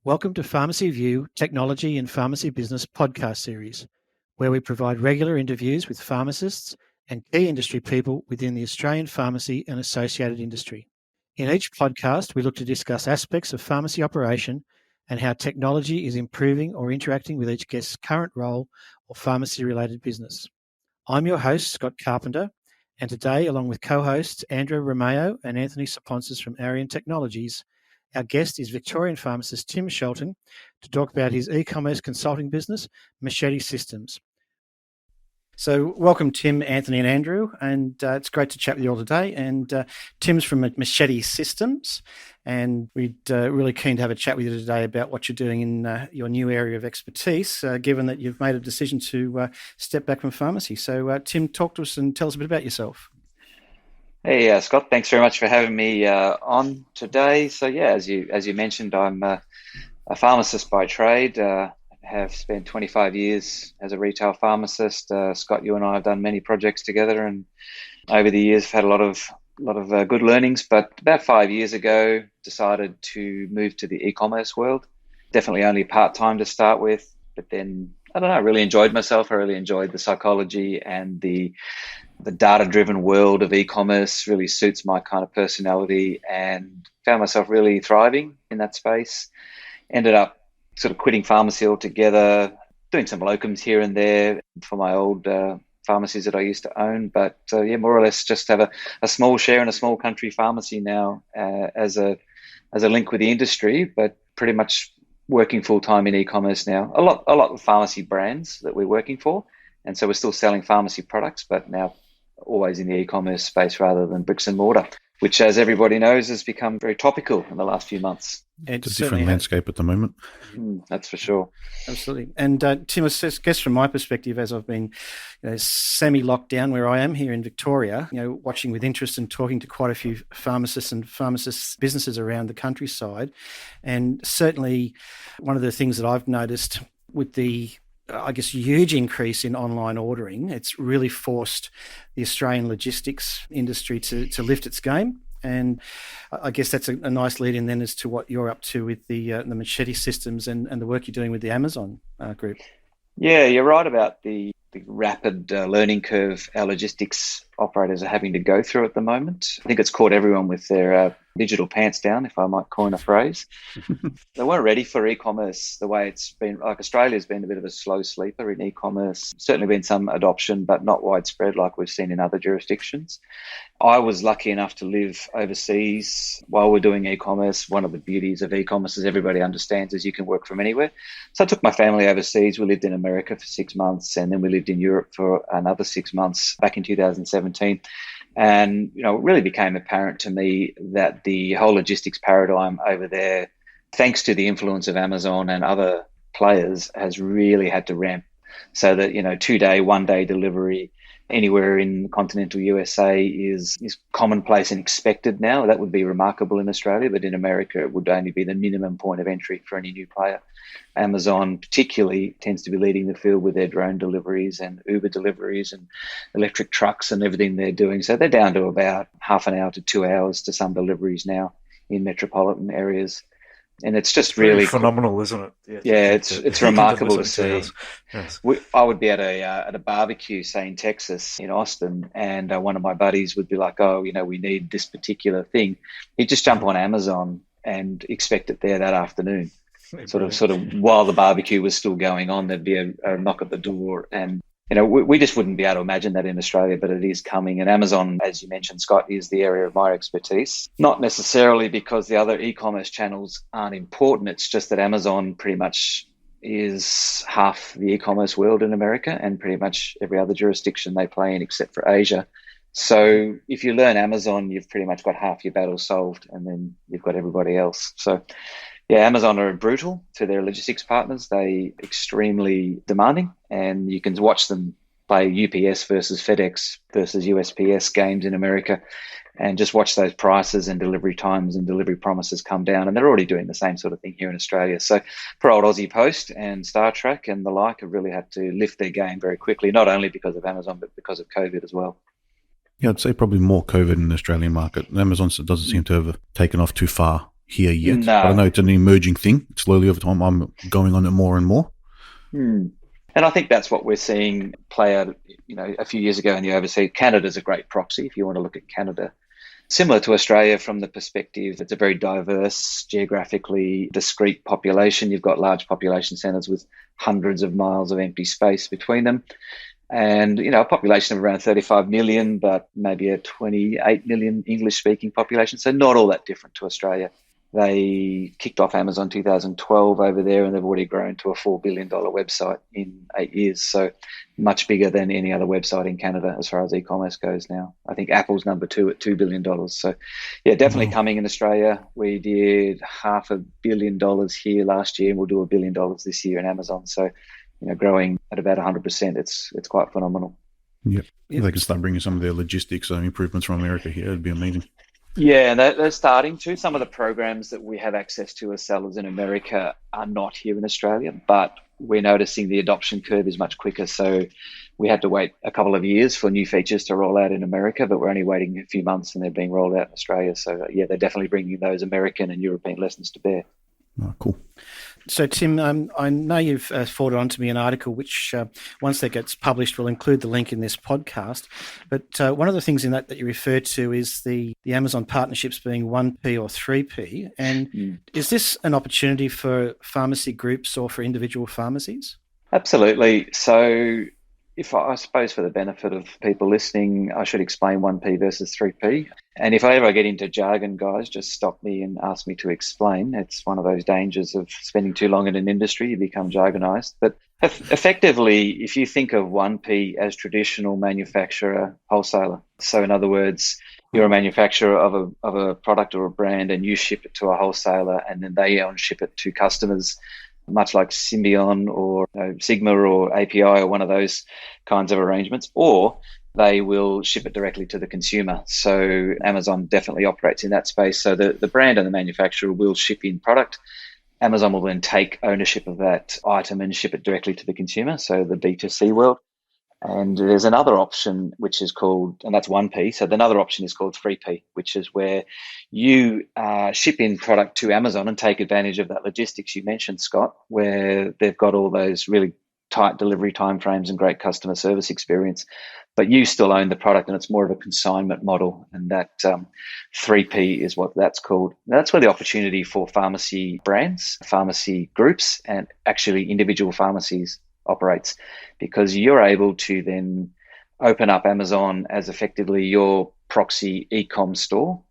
Welcome to Pharmacy View Technology and Pharmacy Business podcast series, where we provide regular interviews with pharmacists and key industry people within the Australian pharmacy and associated industry. In each podcast, we look to discuss aspects of pharmacy operation and how technology is improving or interacting with each guest's current role or pharmacy-related business. I'm your host, Scott Carpenter, and today, along with co-hosts Andrew Romeo and Anthony Saponsis from Arian Technologies, our guest is Victorian pharmacist Tim Shelton to talk about his e-commerce consulting business, Machete Systems. So welcome, Tim, Anthony and Andrew, and it's great to chat with you all today. And Tim's from Machete Systems, and we'd really keen to have a chat with you today about what you're doing in your new area of expertise, given that you've made a decision to step back from pharmacy. So Tim, talk to us and tell us a bit about yourself. Hey, Scott, thanks very much for having me on today. So, as you mentioned, I'm a pharmacist by trade. Have spent 25 years as a retail pharmacist. Scott, you and I have done many projects together, and over the years, have had a lot of good learnings. But about 5 years ago, decided to move to the e-commerce world. Definitely only part-time to start with, but then I don't know, I really enjoyed myself. I really enjoyed the psychology and the data-driven world of e-commerce. Really suits my kind of personality, and found myself really thriving in that space. Ended up sort of quitting pharmacy altogether, doing some locums here and there for my old pharmacies that I used to own. But more or less just have a small share in a small country pharmacy now as a link with the industry, but pretty much working full-time in e-commerce now. A lot of pharmacy brands that we're working for. And so we're still selling pharmacy products, but now always in the e-commerce space rather than bricks and mortar, which, as everybody knows, has become very topical in the last few month. It's a different landscape at the moment. That's for sure. Absolutely. And Tim, I guess from my perspective, as I've been semi-locked down where I am here in Victoria, watching with interest and talking to quite a few pharmacists and pharmacists businesses around the countryside. And certainly one of the things that I've noticed with the huge increase in online ordering, it's really forced the Australian logistics industry to lift its game. And I guess that's a nice lead in then as to what you're up to with the Machete Systems and the work you're doing with the Amazon group. Yeah, you're right about the rapid learning curve our logistics operators are having to go through at the moment. I think it's caught everyone with their digital pants down, if I might coin a phrase. They weren't ready for e-commerce the way it's been. Like, Australia's been a bit of a slow sleeper in e-commerce. Certainly been some adoption, but not widespread like we've seen in other jurisdictions. I was lucky enough to live overseas while we're doing e-commerce. One of the beauties of e-commerce, as everybody understands, is you can work from anywhere. So I took my family overseas. We lived in America for 6 months, and then we lived in Europe for another 6 months back in 2017. And, it really became apparent to me that the whole logistics paradigm over there, thanks to the influence of Amazon and other players, has really had to ramp so that, 2-day, 1-day delivery anywhere in continental USA is commonplace and expected now. That would be remarkable in Australia, but in America, it would only be the minimum point of entry for any new player. Amazon particularly tends to be leading the field with their drone deliveries and Uber deliveries and electric trucks and everything they're doing. So they're down to about half an hour to 2 hours to some deliveries now in metropolitan areas. And it's just really phenomenal, isn't it? Yeah, it's remarkable to see. Yes. I would be at a barbecue, say in Texas, in Austin, and one of my buddies would be like, "Oh, we need this particular thing." He'd just jump on Amazon and expect it there that afternoon. Sort of while the barbecue was still going on, there'd be a knock at the door, and we just wouldn't be able to imagine that in Australia, but it is coming. And Amazon, as you mentioned, Scott, is the area of my expertise. Not necessarily because the other e-commerce channels aren't important. It's just that Amazon pretty much is half the e-commerce world in America and pretty much every other jurisdiction they play in except for Asia. So if you learn Amazon, you've pretty much got half your battle solved, and then you've got everybody else. So Amazon are brutal to their logistics partners. They extremely demanding, and you can watch them play UPS versus FedEx versus USPS games in America and just watch those prices and delivery times and delivery promises come down. And they're already doing the same sort of thing here in Australia. So for old Aussie Post and Star Trek and the like have really had to lift their game very quickly, not only because of Amazon, but because of COVID as well. Yeah, I'd say probably more COVID in the Australian market. Amazon doesn't seem to have taken off too far here yet. No. But I know it's an emerging thing. Slowly over time, I'm going on it more and more. And I think that's what we're seeing play out, a few years ago in the overseas. Canada's a great proxy if you want to look at Canada. Similar to Australia from the perspective, it's a very diverse, geographically discrete population. You've got large population centres with hundreds of miles of empty space between them. And, a population of around 35 million, but maybe a 28 million English-speaking population. So not all that different to Australia. They kicked off Amazon 2012 over there, and they've already grown to a $4 billion website in 8 years. So much bigger than any other website in Canada as far as e-commerce goes now. I think Apple's number 2 at $2 billion. So, yeah, definitely coming in Australia. We did $500 million here last year, and we'll do $1 billion this year in Amazon. So, growing at about 100%. It's quite phenomenal. Yep. They can start bringing some of their logistics improvements from America here. It'd be amazing. Yeah, and they're starting to. Some of the programs that we have access to as sellers in America are not here in Australia, but we're noticing the adoption curve is much quicker. So we had to wait a couple of years for new features to roll out in America, but we're only waiting a few months and they're being rolled out in Australia. So, yeah, they're definitely bringing those American and European lessons to bear. Oh, cool. So, Tim, I know you've forwarded on to me an article which, once that gets published, will include the link in this podcast. But one of the things in that you refer to is the Amazon partnerships being 1P or 3P. And is this an opportunity for pharmacy groups or for individual pharmacies? Absolutely. So if I suppose for the benefit of people listening, I should explain 1P versus 3P. And if I ever get into jargon, guys, just stop me and ask me to explain. It's one of those dangers of spending too long in an industry, you become jargonized. But effectively, if you think of 1P as traditional manufacturer, wholesaler. So in other words, you're a manufacturer of a product or a brand and you ship it to a wholesaler and then they ship it to customers, much like Symbion or Sigma or API or one of those kinds of arrangements, or they will ship it directly to the consumer. So Amazon definitely operates in that space. So the brand and the manufacturer will ship in product. Amazon will then take ownership of that item and ship it directly to the consumer, so the B2C world. And there's another option which is called, and that's 1P. So another option is called 3P, which is where you ship in product to Amazon and take advantage of that logistics you mentioned, Scott, where they've got all those really tight delivery timeframes and great customer service experience. But you still own the product and it's more of a consignment model. And that 3P is what that's called. Now, that's where the opportunity for pharmacy brands, pharmacy groups, and actually individual pharmacies operates, because you're able to then open up Amazon as effectively your proxy e-com store.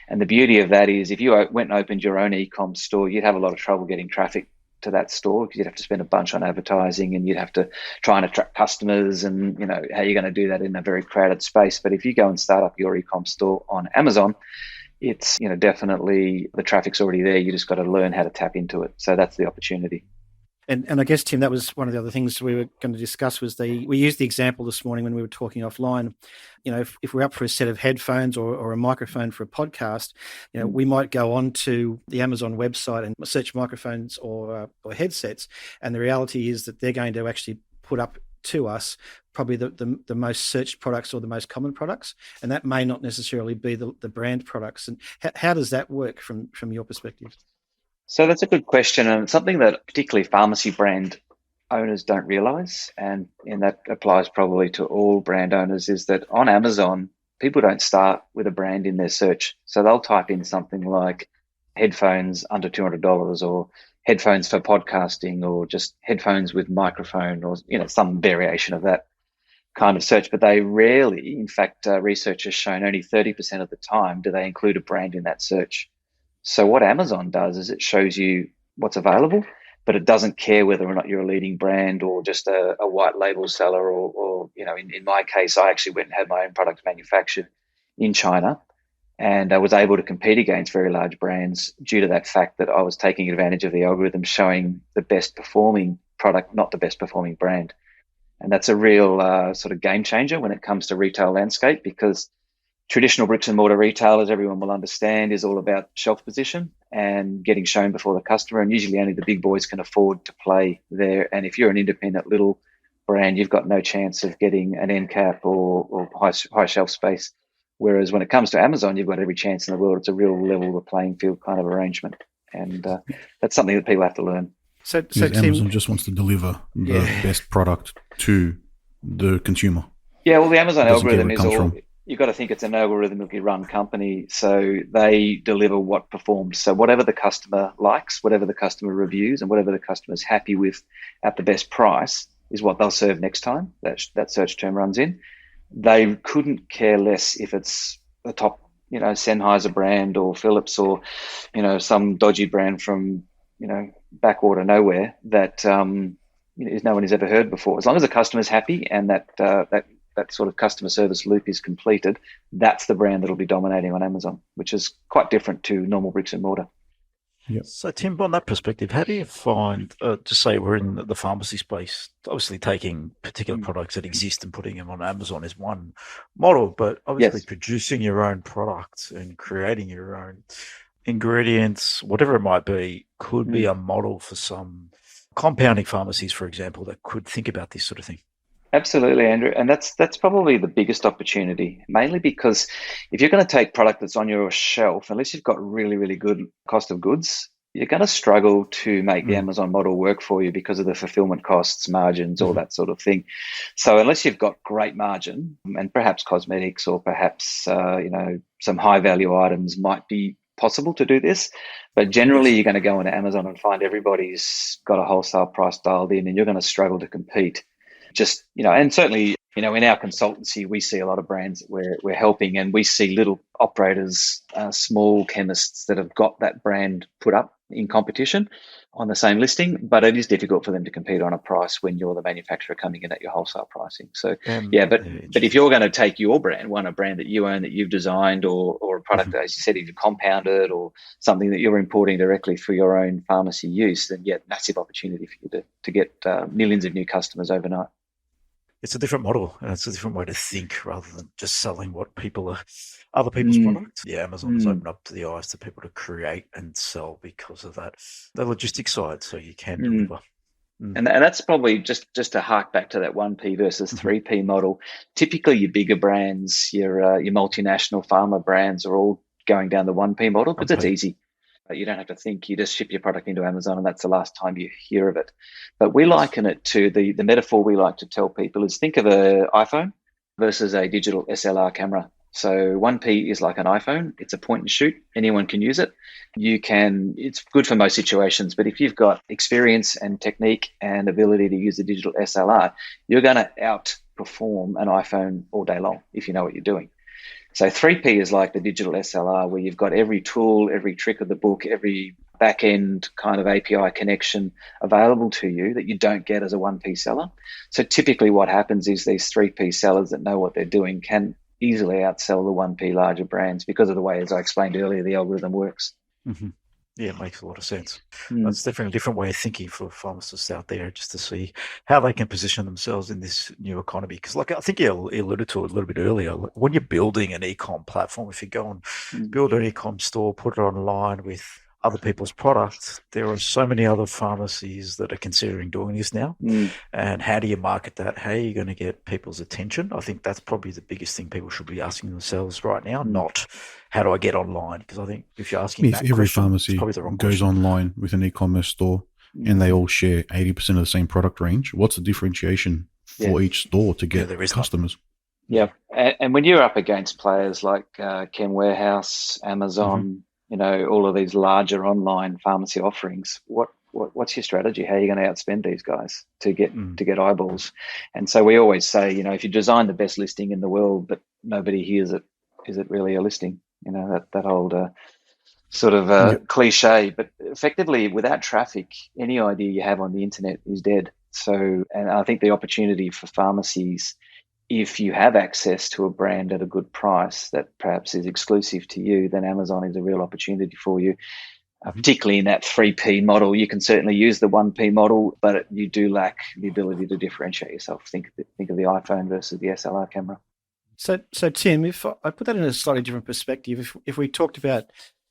And the beauty of that is if you went and opened your own e-com store, you'd have a lot of trouble getting traffic to that store because you'd have to spend a bunch on advertising and you'd have to try and attract customers, and how you're going to do that in a very crowded space. But if you go and start up your e-com store on Amazon, it's definitely the traffic's already there. You just got to learn how to tap into it. So that's the opportunity. And I guess, Tim, that was one of the other things we were going to discuss was we used the example this morning when we were talking offline. If we're up for a set of headphones or a microphone for a podcast, we might go on to the Amazon website and search microphones or headsets. And the reality is that they're going to actually put up to us probably the most searched products or the most common products. And that may not necessarily be the brand products. And how does that work from your perspective? So that's a good question, and it's something that particularly pharmacy brand owners don't realize, and that applies probably to all brand owners, is that on Amazon, people don't start with a brand in their search. So they'll type in something like headphones under $200 or headphones for podcasting or just headphones with microphone or, some variation of that kind of search. But they rarely, in fact, research has shown only 30% of the time do they include a brand in that search. So what Amazon does is it shows you what's available, but it doesn't care whether or not you're a leading brand or just a white label seller or in my case, I actually went and had my own product manufactured in China, and I was able to compete against very large brands due to that fact that I was taking advantage of the algorithm showing the best performing product, not the best performing brand. And that's a real sort of game changer when it comes to retail landscape, because traditional bricks and mortar retail, as everyone will understand, is all about shelf position and getting shown before the customer. And usually only the big boys can afford to play there. And if you're an independent little brand, you've got no chance of getting an end cap or high shelf space. Whereas when it comes to Amazon, you've got every chance in the world. It's a real level the playing field kind of arrangement. And that's something that people have to learn. So Because Tim, Amazon just wants to deliver the best product to the consumer. Yeah, well, the Amazon Doesn't care algorithm where it is comes all, from. you've got to think it's an algorithmically run company. So they deliver what performs. So whatever the customer likes, whatever the customer reviews, and whatever the customer's happy with at the best price is what they'll serve next time that search term runs in. They couldn't care less if it's the top, Sennheiser brand or Philips or, some dodgy brand from, backwater nowhere that no one has ever heard before. As long as the customer's happy and that sort of customer service loop is completed, that's the brand that'll be dominating on Amazon, which is quite different to normal bricks and mortar. Yep. So, Tim, on that perspective, how do you find, just say we're in the pharmacy space, obviously taking particular products that exist and putting them on Amazon is one model, but obviously producing your own products and creating your own ingredients, whatever it might be, could be a model for some compounding pharmacies, for example, that could think about this sort of thing. Absolutely, Andrew. And that's probably the biggest opportunity, mainly because if you're going to take product that's on your shelf, unless you've got really, really good cost of goods, you're going to struggle to make the Amazon model work for you because of the fulfillment costs, margins, all that sort of thing. So unless you've got great margin and perhaps cosmetics or perhaps, some high value items might be possible to do this. But generally, you're going to go into Amazon and find everybody's got a wholesale price dialed in and you're going to struggle to compete. And certainly, in our consultancy, we see a lot of brands that we're helping, and we see little operators, small chemists that have got that brand put up in competition on the same listing, but it is difficult for them to compete on a price when you're the manufacturer coming in at your wholesale pricing. So, but if you're going to take your brand, a brand that you own, that you've designed, or a product that, as you said, you've compounded, or something that you're importing directly for your own pharmacy use, then massive opportunity for you to get millions of new customers overnight. It's a different model, and it's a different way to think rather than just selling what other people's products. Yeah, Amazon has opened up to the eyes to people to create and sell because of that, the logistics side, so you can deliver. And that's probably just to hark back to that 1P versus 3P model. Typically, your bigger brands, your multinational pharma brands are all going down the 1P model because it's easy. You don't have to think. You just ship your product into Amazon and that's the last time you hear of it. But we liken it to the metaphor we like to tell people is think of an iPhone versus a digital SLR camera. So 1P is like an iPhone. It's a point and shoot. Anyone can use it. It's good for most situations, but if you've got experience and technique and ability to use the digital SLR, you're going to outperform an iPhone all day long if you know what you're doing. So 3P is like the digital SLR where you've got every tool, every trick of the book, every back-end kind of API connection available to you that you don't get as a 1P seller. So typically what happens is these 3P sellers that know what they're doing can easily outsell the 1P larger brands because of the way, as I explained earlier, the algorithm works. Mm-hmm. Yeah, it makes a lot of sense. That's definitely a different way of thinking for pharmacists out there, just to see how they can position themselves in this new economy. Because, I think you alluded to it a little bit earlier, when you're building an e-com platform, if you go and build an e-com store, put it online with other people's products, there are so many other pharmacies that are considering doing this now. And how do you market that? How are you going to get people's attention? I think that's probably the biggest thing people should be asking themselves right now, not how do I get online? Because I think if you're asking if every pharmacy goes online with an e-commerce store and they all share 80% of the same product range, what's the differentiation for each store to get customers? Yeah. And when you're up against players like Chem Warehouse, Amazon, all of these larger online pharmacy offerings, what's your strategy? How are you going to outspend these guys to get eyeballs? And so we always say, if you design the best listing in the world, but nobody hears it, is it really a listing? That old sort of cliche, but effectively without traffic, any idea you have on the internet is dead. So, and I think the opportunity for pharmacies, if you have access to a brand at a good price that perhaps is exclusive to you, then Amazon is a real opportunity for you, particularly in that 3P model. You can certainly use the 1P model, but you do lack the ability to differentiate yourself. Think of the iPhone versus the SLR camera. So Tim, if I put that in a slightly different perspective, if we talked about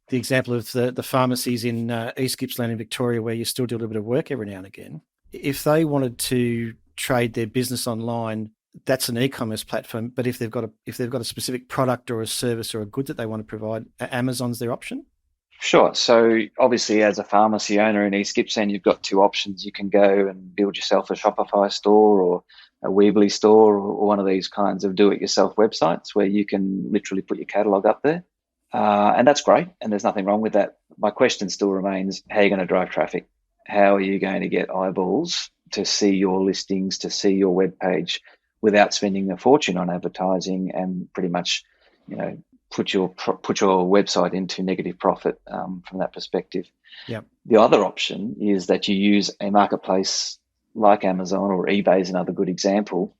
the example of the pharmacies in East Gippsland in Victoria, where you still do a little bit of work every now and again, if they wanted to trade their business online that's an e-commerce platform. But if they've got a specific product or a service or a good that they want to provide, Amazon's their option? Sure. So obviously, as a pharmacy owner in East Gippsland, you've got two options. You can go and build yourself a Shopify store or a Weebly store or one of these kinds of do-it-yourself websites where you can literally put your catalog up there. And that's great. And there's nothing wrong with that. My question still remains, how are you going to drive traffic? How are you going to get eyeballs to see your listings, to see your webpage without spending a fortune on advertising and pretty much, put your website into negative profit from that perspective? Yep. The other option is that you use a marketplace like Amazon or eBay is another good example,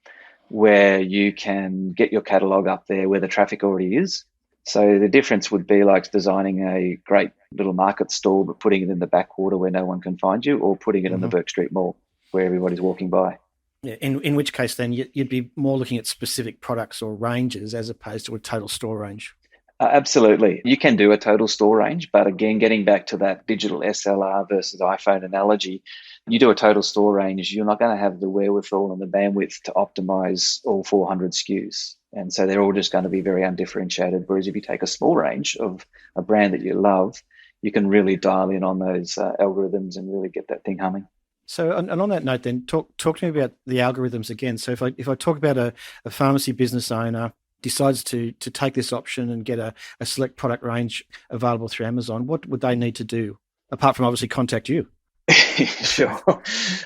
where you can get your catalog up there where the traffic already is. So the difference would be like designing a great little market stall but putting it in the backwater where no one can find you, or putting it in the Burke Street Mall where everybody's walking by. Yeah, in which case then you'd be more looking at specific products or ranges as opposed to a total store range. Absolutely. You can do a total store range, but again, getting back to that digital SLR versus iPhone analogy, you do a total store range, you're not going to have the wherewithal and the bandwidth to optimize all 400 SKUs. And so they're all just going to be very undifferentiated. Whereas if you take a small range of a brand that you love, you can really dial in on those algorithms and really get that thing humming. So, and on that note, then talk to me about the algorithms again. So, if I talk about a pharmacy business owner decides to take this option and get a select product range available through Amazon, what would they need to do apart from obviously contact you? Sure.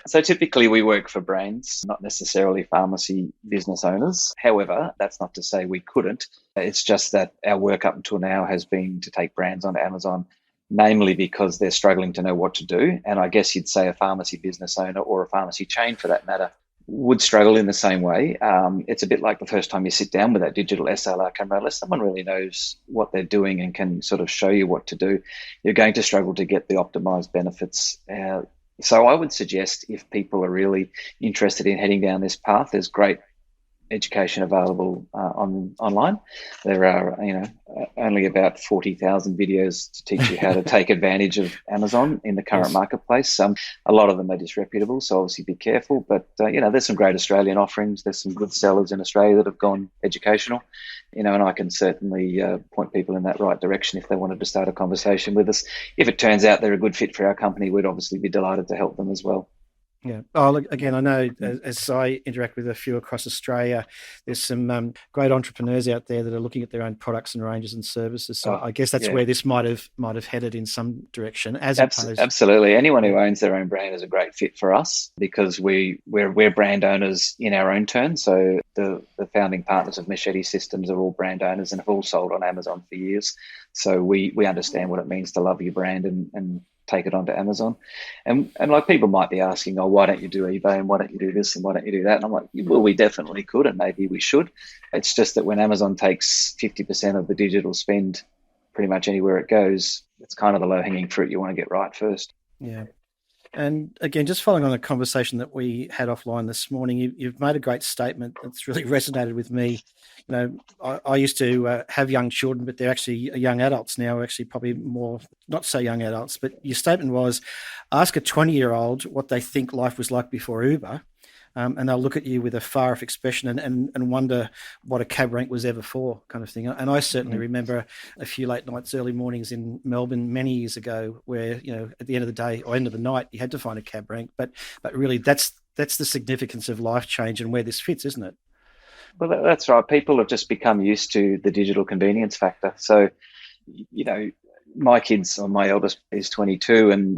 So typically we work for brands, not necessarily pharmacy business owners. However, that's not to say we couldn't. It's just that our work up until now has been to take brands onto Amazon, namely because they're struggling to know what to do. And I guess you'd say a pharmacy business owner or a pharmacy chain for that matter would struggle in the same way. It's a bit like the first time you sit down with that digital SLR camera, unless someone really knows what they're doing and can sort of show you what to do, you're going to struggle to get the optimized benefits. So I would suggest if people are really interested in heading down this path, there's great education available online. There are, only about 40,000 videos to teach you how to take advantage of Amazon in the current marketplace. A lot of them are disreputable, so obviously be careful. But, there's some great Australian offerings. There's some good sellers in Australia that have gone educational, and I can certainly point people in that right direction if they wanted to start a conversation with us. If it turns out they're a good fit for our company, we'd obviously be delighted to help them as well. Yeah. Oh, look, again, I know as I interact with a few across Australia, there's some great entrepreneurs out there that are looking at their own products and ranges and services. So I guess that's where this might have headed in some direction. Absolutely. Anyone who owns their own brand is a great fit for us because we're brand owners in our own turn. So the founding partners of Machete Systems are all brand owners and have all sold on Amazon for years. So we understand what it means to love your brand and take it onto Amazon. And like people might be asking, why don't you do eBay and why don't you do this and why don't you do that? And I'm like, well, we definitely could and maybe we should. It's just that when Amazon takes 50% of the digital spend pretty much anywhere it goes, it's kind of the low-hanging fruit you want to get right first. Yeah. And again, just following on the conversation that we had offline this morning, you've made a great statement that's really resonated with me. I used to have young children, but they're actually young adults now, actually probably more, not so young adults. But your statement was, ask a 20-year-old what they think life was like before Uber, and they'll look at you with a far-off expression and wonder what a cab rank was ever for, kind of thing. And I certainly remember a few late nights, early mornings in Melbourne many years ago where, at the end of the day or end of the night, you had to find a cab rank. But really, that's the significance of life change and where this fits, isn't it? Well, that's right. People have just become used to the digital convenience factor. So, my kids, or my eldest is 22, and,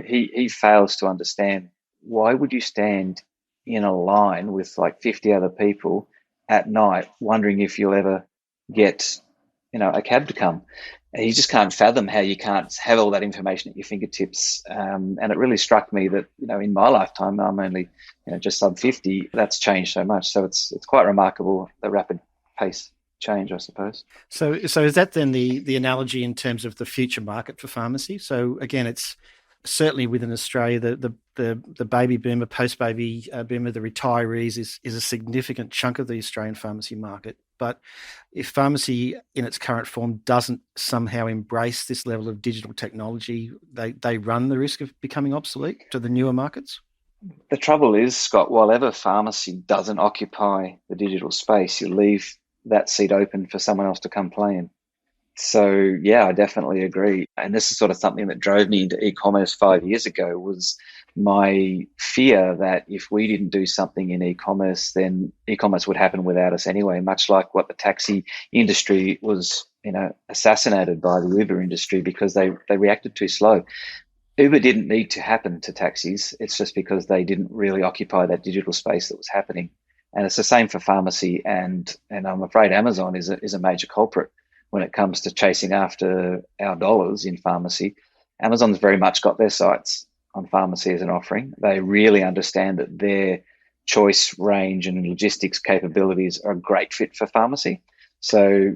he fails to understand, why would you stand in a line with like 50 other people at night wondering if you'll ever get, a cab to come? And you just can't fathom how you can't have all that information at your fingertips. And it really struck me that, in my lifetime, I'm only, just sub 50. That's changed so much. So it's quite remarkable, the rapid pace change, I suppose. So is that then the analogy in terms of the future market for pharmacy? So again, it's certainly within Australia, the baby boomer, post-baby boomer, the retirees is a significant chunk of the Australian pharmacy market. But if pharmacy in its current form doesn't somehow embrace this level of digital technology, they run the risk of becoming obsolete to the newer markets? The trouble is, Scott, while ever pharmacy doesn't occupy the digital space, you leave that seat open for someone else to come play in. So, yeah, I definitely agree. And this is sort of something that drove me into e-commerce 5 years ago, was my fear that if we didn't do something in e-commerce, then e-commerce would happen without us anyway, much like what the taxi industry was, assassinated by the Uber industry because they reacted too slow. Uber didn't need to happen to taxis. It's just because they didn't really occupy that digital space that was happening. And it's the same for pharmacy. And I'm afraid Amazon is a major culprit when it comes to chasing after our dollars in pharmacy. Amazon's very much got their sights on pharmacy as an offering. They really understand that their choice, range, and logistics capabilities are a great fit for pharmacy. So,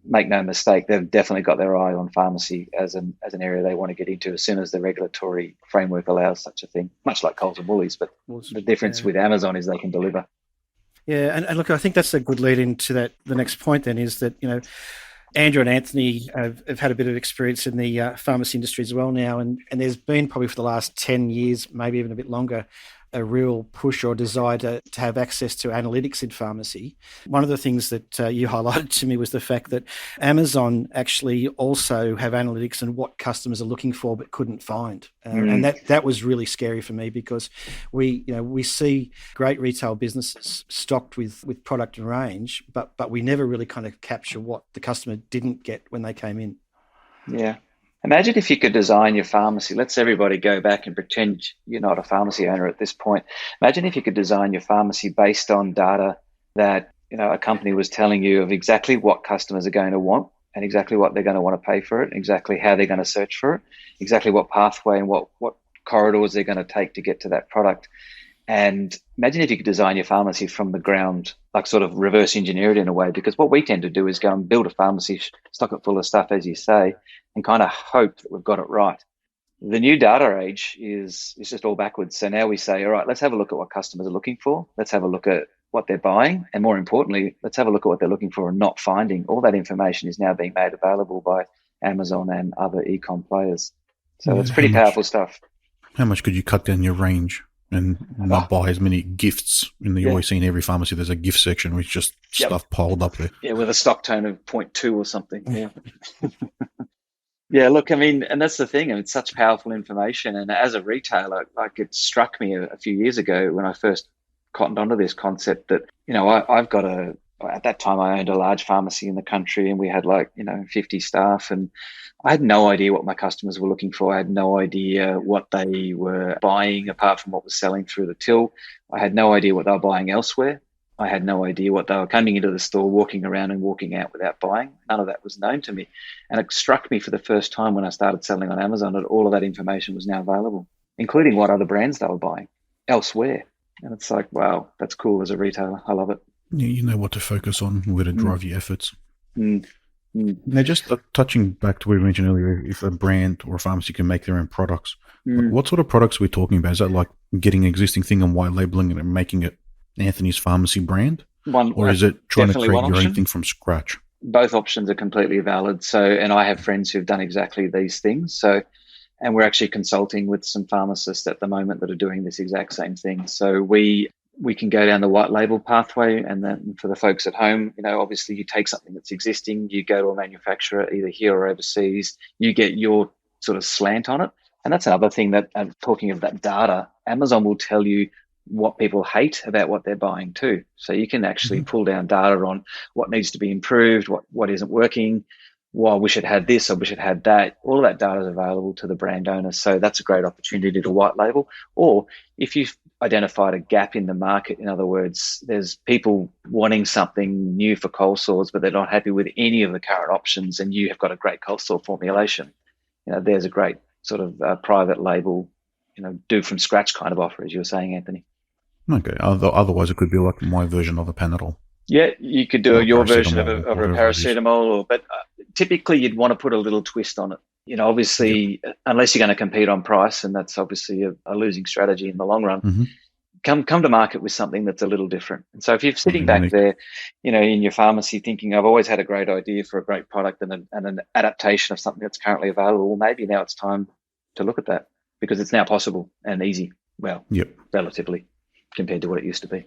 make no mistake, they've definitely got their eye on pharmacy as an area they want to get into as soon as the regulatory framework allows such a thing, much like Coles and Woolies. But the difference with Amazon is they can deliver. Yeah, and look, I think that's a good lead into the next point then, is that, Andrew and Anthony have had a bit of experience in the pharmacy industry as well now, and there's been probably for the last 10 years, maybe even a bit longer, a real push or desire to have access to analytics in pharmacy. One of the things that you highlighted to me was the fact that Amazon actually also have analytics on what customers are looking for but couldn't find. And that was really scary for me, because we see great retail businesses stocked with product and range, but we never really kind of capture what the customer didn't get when they came in. Yeah. Imagine if you could design your pharmacy. Let's everybody go back and pretend you're not a pharmacy owner at this point. Imagine if you could design your pharmacy based on data that, a company was telling you of exactly what customers are going to want and exactly what they're going to want to pay for it, exactly how they're going to search for it, exactly what pathway and what corridors they're going to take to get to that product. And imagine if you could design your pharmacy from the ground, like sort of reverse engineer it in a way, because what we tend to do is go and build a pharmacy, stock it full of stuff, as you say, and kind of hope that we've got it right. The new data age is just all backwards. So now we say, all right, let's have a look at what customers are looking for. Let's have a look at what they're buying. And more importantly, let's have a look at what they're looking for and not finding. All that information is now being made available by Amazon and other e-com players. So it's pretty powerful stuff. How much could you cut down your range and not buy as many gifts? You always see in every pharmacy there's a gift section with just stuff piled up there. Yeah, with a stock tone of 0.2 or something. Yeah. Yeah, look, I mean, and that's the thing. It's such powerful information. And as a retailer, like, it struck me a few years ago when I first cottoned onto this concept that, at that time I owned a large pharmacy in the country, and we had 50 staff, and I had no idea what my customers were looking for. I had no idea what they were buying apart from what was selling through the till. I had no idea what they were buying elsewhere. I had no idea what they were coming into the store, walking around and walking out without buying. None of that was known to me. And it struck me for the first time when I started selling on Amazon that all of that information was now available, including what other brands they were buying elsewhere. And it's like, wow, that's cool as a retailer. I love it. Yeah, you know what to focus on, where to drive your efforts. Now, just touching back to what we mentioned earlier, if a brand or a pharmacy can make their own products, what sort of products are we talking about? Is that like getting an existing thing and white labeling it and making it Anthony's Pharmacy brand? Or is it trying to create your own thing from scratch? Both options are completely valid. So, and I have friends who've done exactly these things. So, and we're actually consulting with some pharmacists at the moment that are doing this exact same thing. So we can go down the white label pathway, and then for the folks at home, obviously you take something that's existing, you go to a manufacturer either here or overseas, you get your sort of slant on it. And that's another thing that, talking of that data, Amazon will tell you what people hate about what they're buying too. So you can actually pull down data on what needs to be improved, what isn't working, why we should have this or we should have that. All of that data is available to the brand owner. So that's a great opportunity to white label. Or if you've identified a gap in the market, in other words, there's people wanting something new for cold sores, but they're not happy with any of the current options, and you have got a great cold sore formulation. There's a great sort of private label, do from scratch kind of offer, as you were saying, Anthony. Okay. Otherwise, it could be like my version of a Panadol. Yeah, you could do your version of a paracetamol, but typically you'd want to put a little twist on it. Obviously, unless you're going to compete on price, and that's obviously a losing strategy in the long run, come to market with something that's a little different. And so if you're sitting back there, in your pharmacy thinking, I've always had a great idea for a great product and an adaptation of something that's currently available, well, maybe now it's time to look at that, because it's now possible and easy. Well, Yep. relatively compared to what it used to be.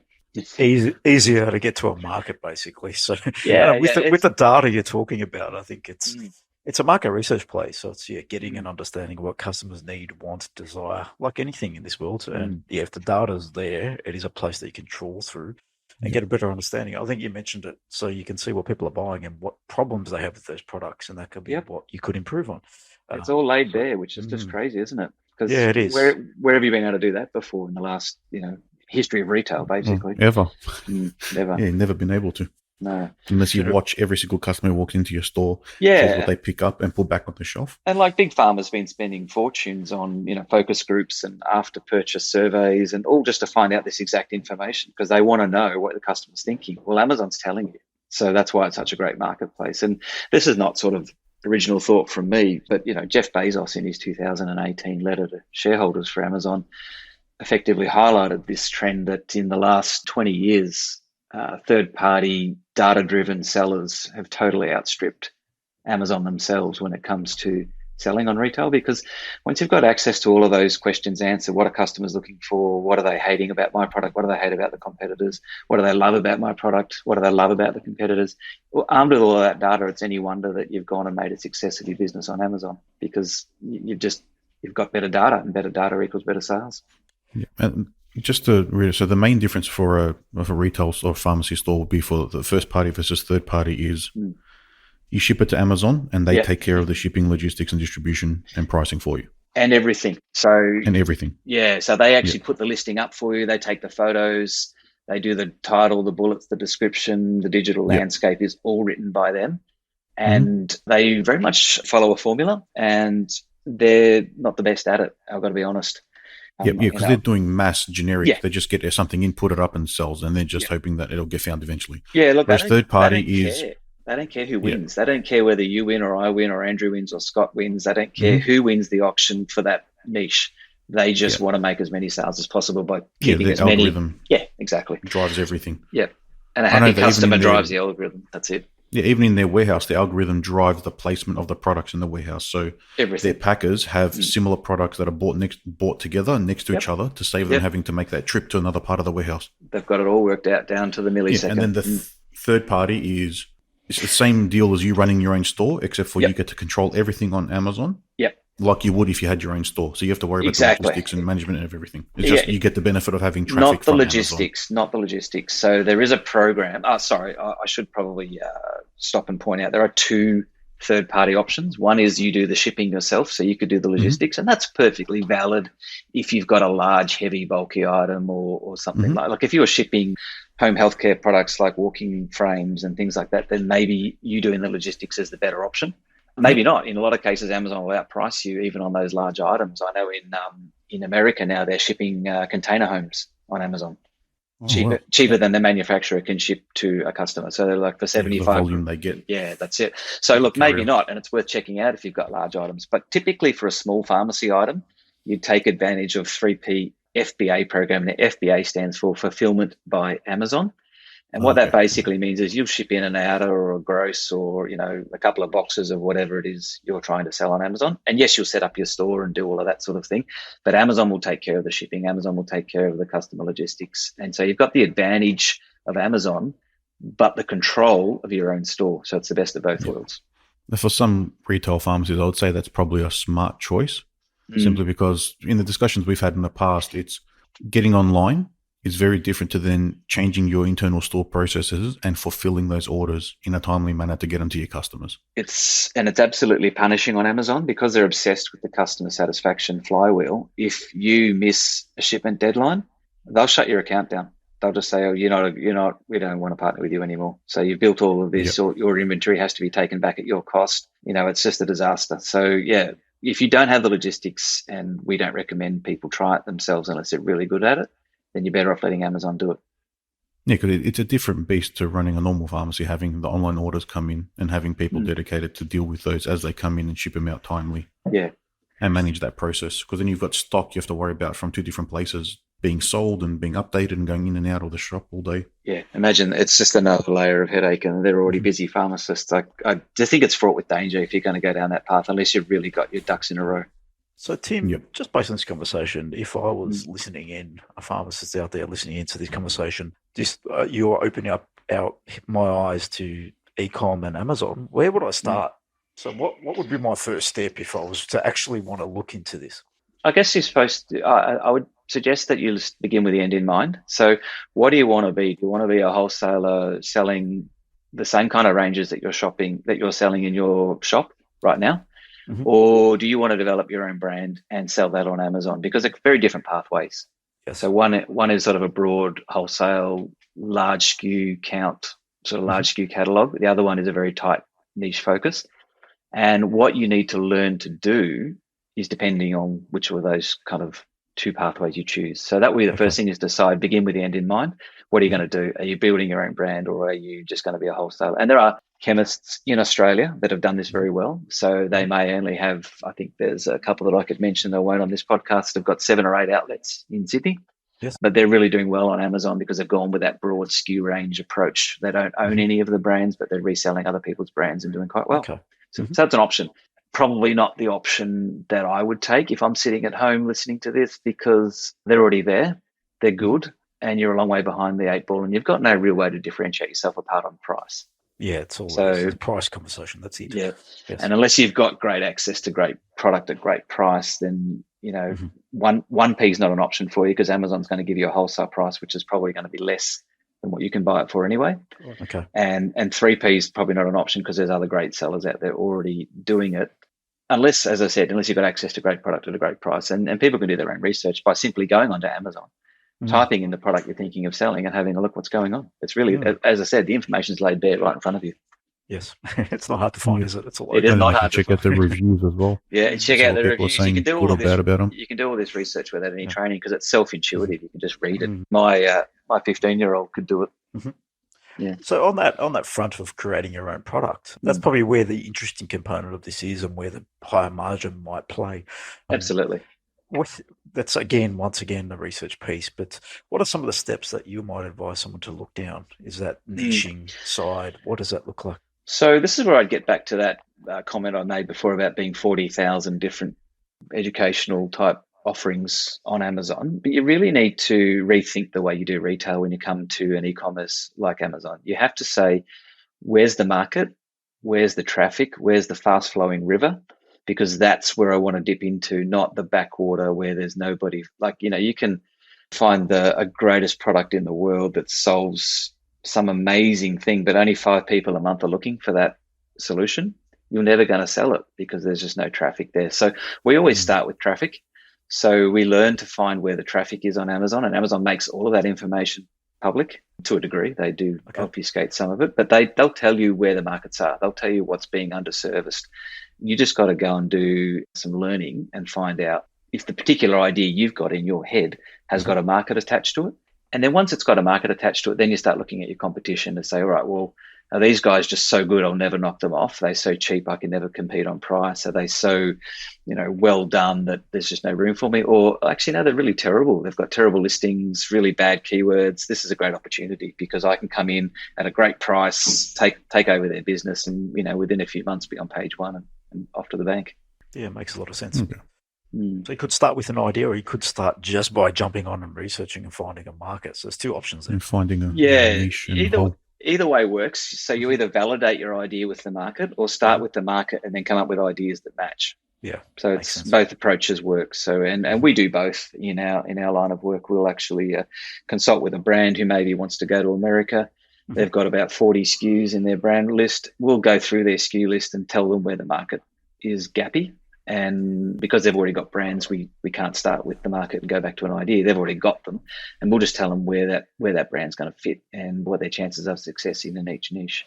Easier to get to a market, basically. So Yeah, with the data you're talking about, I think it's a market research play. So it's getting an understanding of what customers need, want, desire, like anything in this world. And if the data's there, it is a place that you can trawl through and get a better understanding. I think you mentioned it, so you can see what people are buying and what problems they have with those products, and that could be what you could improve on. It's all laid bare, which is just crazy, isn't it? Because it is. Where have you been able to do that before in the last, history of retail, basically? Ever. Never. Yeah, never been able to. No. Unless you watch every single customer who walks into your store, says what they pick up and put back on the shelf. And like Big Pharma's been spending fortunes on, focus groups and after purchase surveys and all just to find out this exact information because they want to know what the customer's thinking. Well, Amazon's telling you. So that's why it's such a great marketplace. And this is not sort of original thought from me, but, Jeff Bezos in his 2018 letter to shareholders for Amazon effectively highlighted this trend that in the last 20 years, third-party data-driven sellers have totally outstripped Amazon themselves when it comes to selling on retail, because once you've got access to all of those questions answered, what are customers looking for? What are they hating about my product? What do they hate about the competitors? What do they love about my product? What do they love about the competitors? Well, armed with all of that data, it's any wonder that you've gone and made a success of your business on Amazon because you've got better data, and better data equals better sales. Yeah. And just so the main difference for a retail or pharmacy store would be for the first party versus third party is you ship it to Amazon and they take care of the shipping, logistics and distribution and pricing for you. And everything. Yeah. So they actually put the listing up for you. They take the photos. They do the title, the bullets, the description, the digital landscape is all written by them. And they very much follow a formula, and they're not the best at it. I've got to be honest. Because they're doing mass generic. Yeah. They just get something in, put it up and sells, and they're just hoping that it'll get found eventually. Yeah, look, whereas third party is... They don't care who wins. They don't care whether you win or I win or Andrew wins or Scott wins. They don't care who wins the auction for that niche. They just want to make as many sales as possible by keeping as many. Algorithm exactly. Drives everything. Yeah. And a happy customer drives the algorithm. That's it. Yeah, even in their warehouse, the algorithm drives the placement of the products in the warehouse. So their packers have similar products that are bought together next to each other to save them having to make that trip to another part of the warehouse. They've got it all worked out down to the millisecond. And then the third party is it's the same deal as you running your own store, except for you get to control everything on Amazon. Yep. Like you would if you had your own store. So you have to worry about the logistics and management of everything. It's just you get the benefit of having traffic not the from logistics, Amazon. Not the logistics. So there is a program. I should probably stop and point out there are two third-party options. One is you do the shipping yourself, so you could do the logistics, and that's perfectly valid if you've got a large, heavy, bulky item or something like if you were shipping home healthcare products like walking frames and things like that, then maybe you doing the logistics is the better option. Maybe not. In a lot of cases, Amazon will outprice you even on those large items. I know in America now they're shipping container homes on Amazon. Cheaper than the manufacturer can ship to a customer. So they're like for 75 the volume they get. Yeah, that's it. So look, maybe not, and it's worth checking out if you've got large items. But typically for a small pharmacy item, you'd take advantage of 3P FBA program. And the FBA stands for Fulfillment by Amazon. And what that basically means is you'll ship in an outer or a gross or, a couple of boxes of whatever it is you're trying to sell on Amazon. And yes, you'll set up your store and do all of that sort of thing. But Amazon will take care of the shipping. Amazon will take care of the customer logistics. And so you've got the advantage of Amazon, but the control of your own store. So it's the best of both worlds. For some retail pharmacies, I would say that's probably a smart choice, simply because in the discussions we've had in the past, it's getting online is very different to then changing your internal store processes and fulfilling those orders in a timely manner to get them to your customers. It's absolutely punishing on Amazon because they're obsessed with the customer satisfaction flywheel. If you miss a shipment deadline, they'll shut your account down. They'll just say, "Oh, we don't want to partner with you anymore." So you've built all of this, or your inventory has to be taken back at your cost. It's just a disaster. So if you don't have the logistics, and we don't recommend people try it themselves unless they're really good at it, then you're better off letting Amazon do it. Yeah, because it's a different beast to running a normal pharmacy, having the online orders come in and having people dedicated to deal with those as they come in and ship them out timely. Yeah. And manage that process. Because then you've got stock you have to worry about from two different places being sold and being updated and going in and out of the shop all day. Yeah, imagine it's just another layer of headache, and they're already busy pharmacists. I just think it's fraught with danger if you're going to go down that path, unless you've really got your ducks in a row. So, Tim, just based on this conversation, if I was listening in, a pharmacist out there listening into this conversation, just you're opening up my eyes to e-com and Amazon. Where would I start? So, what would be my first step if I was to actually want to look into this? I guess you're supposed to. I would suggest that you begin with the end in mind. So, what do you want to be? Do you want to be a wholesaler selling the same kind of ranges that you're selling in your shop right now? Mm-hmm. Or do you want to develop your own brand and sell that on Amazon? Because they're very different pathways. Yes. So one is sort of a broad wholesale, large SKU count, sort of large SKU catalog. The other one is a very tight niche focus. And what you need to learn to do is depending on which of those kind of two pathways you choose. So that way the first thing is begin with the end in mind. What are you going to do? Are you building your own brand, or are you just going to be a wholesaler? And there are chemists in Australia that have done this very well. So they may only have, I think there's a couple that I could mention, I won't on this podcast, have got 7 or 8 outlets in Sydney. Yes. But they're really doing well on Amazon because they've gone with that broad SKU range approach. They don't own any of the brands, but they're reselling other people's brands and doing quite well. Okay. So that's an option. Probably not the option that I would take if I'm sitting at home listening to this, because they're already there, they're good, and you're a long way behind the 8 ball, and you've got no real way to differentiate yourself apart on price. Yeah, it's all a price conversation. That's it. Yeah, yes. And unless you've got great access to great product at great price, then one P is not an option for you, because Amazon's going to give you a wholesale price, which is probably going to be less than what you can buy it for anyway. Okay. And 3P is probably not an option because there's other great sellers out there already doing it. Unless, as I said, you've got access to great product at a great price. And people can do their own research by simply going onto Amazon, typing in the product you're thinking of selling and having a look what's going on. It's really, as I said, the information's laid bare right in front of you. Yes. It's not hard to find, is it? It is not hard to check out the reviews as well. Yeah, and check out the reviews. You can do all this, about them. You can do all this research without any training because it's self-intuitive. You can just read it. My 15-year-old could do it. Yeah. So on that front of creating your own product, that's probably where the interesting component of this is, and where the higher margin might play. Absolutely. That's once again the research piece. But what are some of the steps that you might advise someone to look down? Is that niching side? What does that look like? So this is where I'd get back to that comment I made before about being 40,000 different educational type offerings on Amazon, but you really need to rethink the way you do retail when you come to an e-commerce like Amazon. You have to say, where's the market? Where's the traffic? Where's the fast flowing river? Because that's where I want to dip into, not the backwater where there's nobody. You can find a greatest product in the world that solves some amazing thing, but only 5 people a month are looking for that solution. You're never going to sell it because there's just no traffic there. So we always start with traffic. So we learn to find where the traffic is on Amazon, and Amazon makes all of that information public to a degree. They do obfuscate some of it, but they'll tell you where the markets are. They'll tell you what's being underserviced. You just got to go and do some learning and find out if the particular idea you've got in your head has got a market attached to it. And then once it's got a market attached to it, then you start looking at your competition and say, all right, well, are these guys just so good I'll never knock them off? They're so cheap I can never compete on price. Are they so, well done that there's just no room for me? Or actually, no, they're really terrible. They've got terrible listings, really bad keywords. This is a great opportunity because I can come in at a great price, take over their business, and within a few months be on page 1 and off to the bank. Yeah, it makes a lot of sense. Okay. So you could start with an idea, or you could start just by jumping on and researching and finding a market. So there's 2 options there. And finding a niche. Either way works. So you either validate your idea with the market or start with the market and then come up with ideas that match. Yeah. So it's both approaches work. So and we do both in our line of work. We'll actually consult with a brand who maybe wants to go to America. They've got about 40 SKUs in their brand list. We'll go through their SKU list and tell them where the market is gappy. And because they've already got brands, we can't start with the market and go back to an idea. They've already got them, and we'll just tell them where that brand's going to fit and what their chances of success in each niche.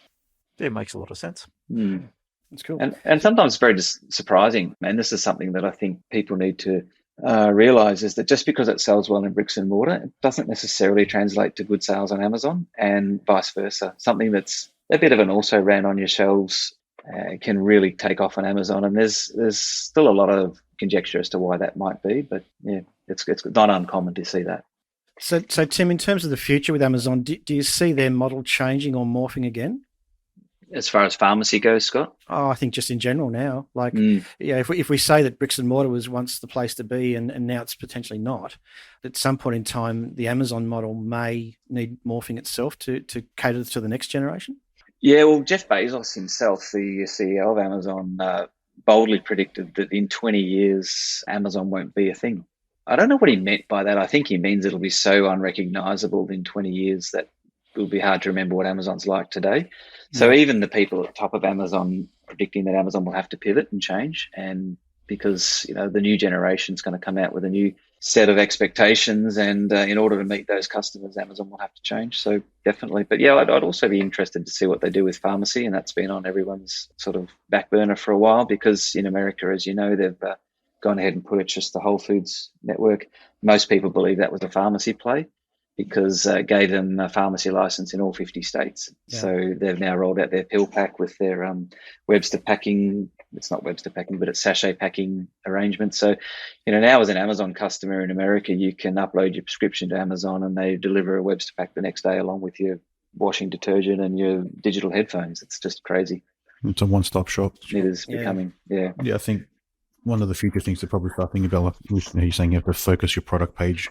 Yeah, it makes a lot of sense. That's cool. And sometimes it's very surprising. And this is something that I think people need to realize, is that just because it sells well in bricks and mortar, it doesn't necessarily translate to good sales on Amazon, and vice versa. Something that's a bit of an also ran on your shelves can really take off on Amazon, and there's still a lot of conjecture as to why that might be, but yeah, it's not uncommon to see that. So Tim, in terms of the future with Amazon, do you see their model changing or morphing again? As far as pharmacy goes, Scott? Oh, I think just in general now. Like, if we say that bricks and mortar was once the place to be and now it's potentially not, at some point in time, the Amazon model may need morphing itself to cater to the next generation. Yeah, well, Jeff Bezos himself, the CEO of Amazon, boldly predicted that in 20 years, Amazon won't be a thing. I don't know what he meant by that. I think he means it'll be so unrecognizable in 20 years that it'll be hard to remember what Amazon's like today. So even the people at the top of Amazon predicting that Amazon will have to pivot and change, and because the new generation's going to come out with a new set of expectations, and in order to meet those customers, Amazon will have to change. So definitely. But yeah, I'd also be interested to see what they do with pharmacy, and that's been on everyone's sort of back burner for a while, because in America, as you know, they've gone ahead and purchased the Whole Foods network. Most people believe that was a pharmacy play, because it gave them a pharmacy license in all 50 states. Yeah. So they've now rolled out their pill pack with their Webster packing. It's not Webster packing, but it's sachet packing arrangement. So, now as an Amazon customer in America, you can upload your prescription to Amazon and they deliver a Webster pack the next day along with your washing detergent and your digital headphones. It's just crazy. It's a one-stop shop. It is becoming, Yeah, I think one of the future things to probably start thinking about, like you're saying, you have to focus your product page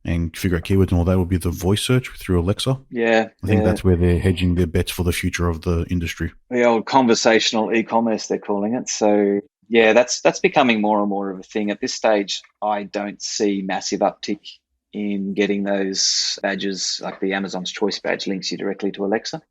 and figure out keywords and all that, would be the voice search through Alexa. Yeah. I think that's where they're hedging their bets for the future of the industry. The old conversational e-commerce, they're calling it. So, yeah, that's becoming more and more of a thing. At this stage, I don't see massive uptick in getting those badges, like the Amazon's Choice badge links you directly to Alexa.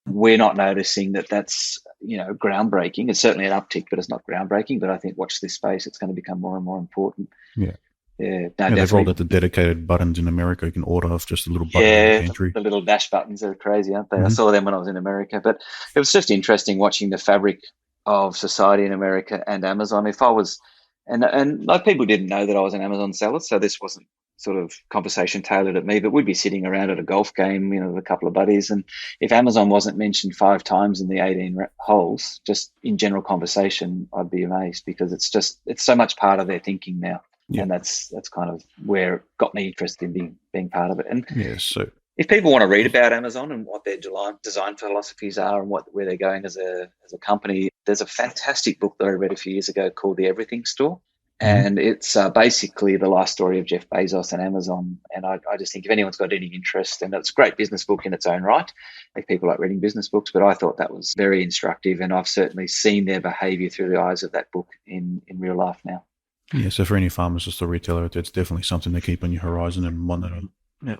We're not noticing that that's, groundbreaking. It's certainly an uptick, but it's not groundbreaking. But I think watch this space. It's going to become more and more important. Yeah. Yeah, they've rolled out the dedicated buttons in America. You can order off just a little button in the pantry. The little dash buttons are crazy, aren't they? Mm-hmm. I saw them when I was in America. But it was just interesting watching the fabric of society in America and Amazon. If I was, and like people didn't know that I was an Amazon seller, so this wasn't sort of conversation tailored at me, but we'd be sitting around at a golf game, with a couple of buddies, and if Amazon wasn't mentioned 5 times in the 18 holes, just in general conversation, I'd be amazed, because it's so much part of their thinking now. Yeah. And that's kind of where it got me interested in being part of it. And so if people want to read about Amazon and what their design philosophies are and where they're going as a company, there's a fantastic book that I read a few years ago called The Everything Store. And it's basically the life story of Jeff Bezos and Amazon. And I just think if anyone's got any interest, and it's a great business book in its own right, if people like reading business books, but I thought that was very instructive, and I've certainly seen their behavior through the eyes of that book in real life now. Yeah, so for any pharmacist or retailer, it's definitely something to keep on your horizon and monitor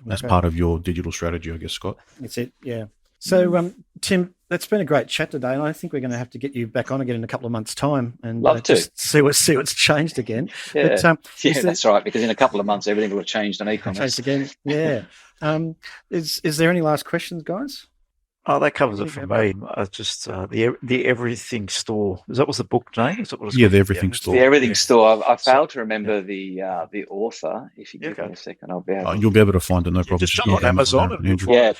as part of your digital strategy, I guess, Scott. That's it, yeah. So, Tim, that's been a great chat today, and I think we're going to have to get you back on again in a couple of months' time and just see what's changed again. Yeah, that's right, because in a couple of months, everything will have changed on e-commerce. Changed again, yeah. Is there any last questions, guys? Oh, that covers it for me. Just the Everything Store. That was the book name? Is that what it's called? The Everything Store. The Everything Store. I failed to remember the author. If you give me a second, I'll be able. You'll be able to find it. No problem. Just on Amazon. Yeah.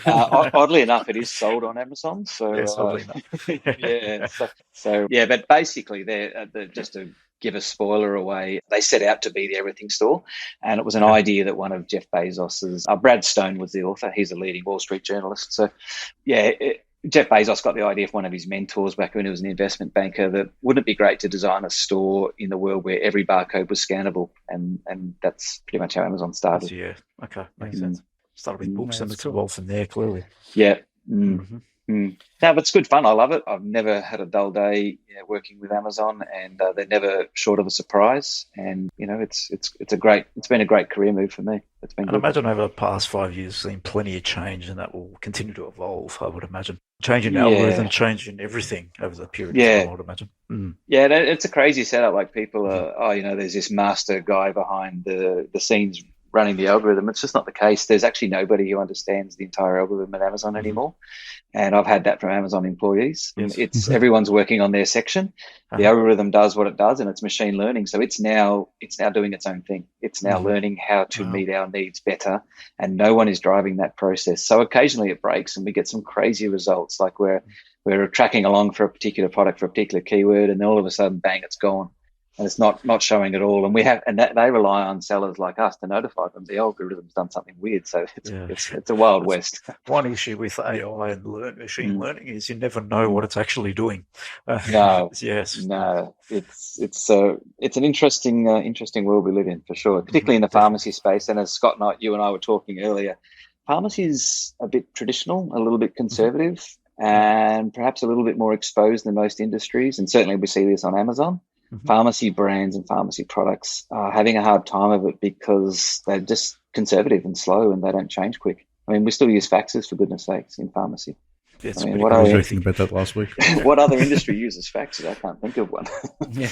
Oddly enough, it is sold on Amazon. So yes, oddly enough. So yeah, but basically, they're just to give a spoiler away, they set out to be the Everything Store, and it was an idea that one of Jeff Bezos's, Brad Stone was the author. He's a leading Wall Street journalist. So, Jeff Bezos got the idea from one of his mentors back when he was an investment banker, that wouldn't it be great to design a store in the world where every barcode was scannable, and that's pretty much how Amazon started. Yeah, okay, makes sense. Started with books and it's evolved from there, clearly. Yeah. Mm-hmm. No, but it's good fun. I love it. I've never had a dull day working with Amazon, and they're never short of a surprise. And it's been a great career move for me. It's been. I imagine over the past 5 years, seen plenty of change, and that will continue to evolve. I would imagine changing algorithm, changing everything over the period. of time, I would imagine. Yeah, it's a crazy setup. Like people are, there's this master guy behind the scenes running the algorithm. It's just not the case. There's actually nobody who understands the entire algorithm at Amazon anymore. And I've had that from Amazon employees. Yes. It's everyone's working on their section. The algorithm does what it does, and it's machine learning. So it's now doing its own thing. It's now learning how to meet our needs better, and no one is driving that process. So occasionally it breaks, and we get some crazy results, like we're tracking along for a particular product for a particular keyword, and then all of a sudden, bang, it's gone. and it's not showing at all. And they rely on sellers like us to notify them the algorithm's done something weird. So it's a wild west. One issue with AI and machine learning is you never know what it's actually doing. No, yes, no, it's an interesting world we live in, for sure, particularly in the pharmacy space. And as Scott and you and I were talking earlier, pharmacy is a bit traditional, a little bit conservative, and perhaps a little bit more exposed than most industries. And certainly we see this on Amazon. Pharmacy brands and pharmacy products are having a hard time of it because they're just conservative and slow, and they don't change quick. I mean, we still use faxes, for goodness sakes, in pharmacy. I was thinking about that last week. What other industry uses faxes? I can't think of one. Yeah,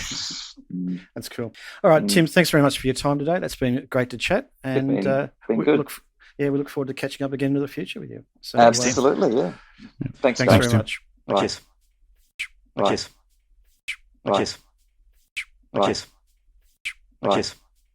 that's cool. All right, Tim, thanks very much for your time today. That's been great to chat, and been good. We look forward to catching up again in the future with you. So, absolutely, yeah. Thanks very much. Cheers. Cheers. Cheers. Cheers. Cheers.